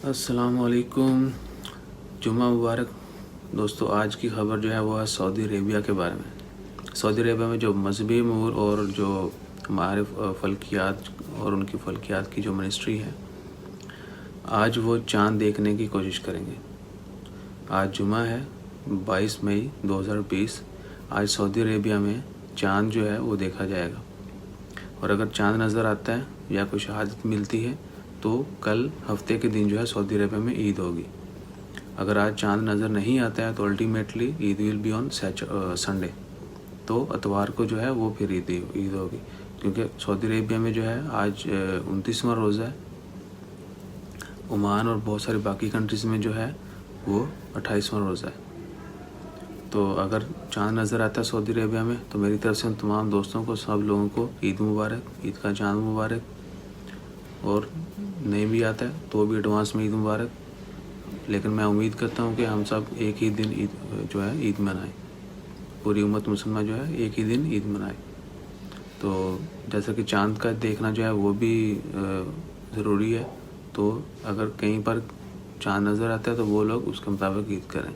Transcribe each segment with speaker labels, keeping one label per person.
Speaker 1: السلام علیکم، جمعہ مبارک دوستو۔ آج کی خبر جو ہے وہ ہے سعودی عربیہ کے بارے میں۔ سعودی عربیہ میں جو مذہبی امور اور جو معارف فلکیات اور ان کی فلکیات کی جو منسٹری ہے، آج وہ چاند دیکھنے کی کوشش کریں گے۔ آج جمعہ ہے 22 مئی 2020۔ آج سعودی عربیہ میں چاند جو ہے وہ دیکھا جائے گا، اور اگر چاند نظر آتا ہے یا کوئی شہادت ملتی ہے تو کل ہفتے کے دن جو ہے سعودی عربیہ میں عید ہوگی۔ اگر آج چاند نظر نہیں آتا ہے تو ultimately Eid will be on Sunday, تو اتوار کو جو ہے وہ پھر عید ہوگی، کیونکہ سعودی عربیہ میں جو ہے آج 29واں روزہ ہے۔ عمان اور بہت سارے باقی کنٹریز میں جو ہے وہ 28واں روزہ ہے۔ تو اگر چاند نظر آتا ہے سعودی عربیہ میں تو میری طرف سے ان تمام دوستوں کو، سب لوگوں کو عید مبارک، عید کا چاند مبارک، اور نہیں بھی آتا ہے تو بھی ایڈوانس میں عید مبارک۔ لیکن میں امید کرتا ہوں کہ ہم سب ایک ہی دن عید منائیں، پوری امت مسلمہ جو ہے ایک ہی دن عید منائے۔ تو جیسا کہ چاند کا دیکھنا جو ہے وہ بھی ضروری ہے، تو اگر کہیں پر چاند نظر آتا ہے تو وہ لوگ اس کے مطابق عید کریں۔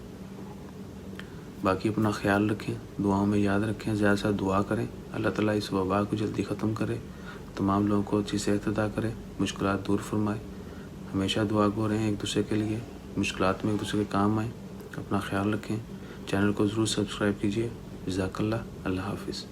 Speaker 1: باقی اپنا خیال رکھیں، دعاؤں میں یاد رکھیں، زیادہ سے دعا کریں، اللہ تعالیٰ اس وبا کو جلدی ختم کرے، تمام لوگوں کو اچھی صحت عطا کرے، مشکلات دور فرمائے۔ ہمیشہ دعا گو رہیں ایک دوسرے کے لیے، مشکلات میں ایک دوسرے کے کام آئیں۔ اپنا خیال رکھیں، چینل کو ضرور سبسکرائب کیجیے۔ جزاک اللہ، اللہ حافظ۔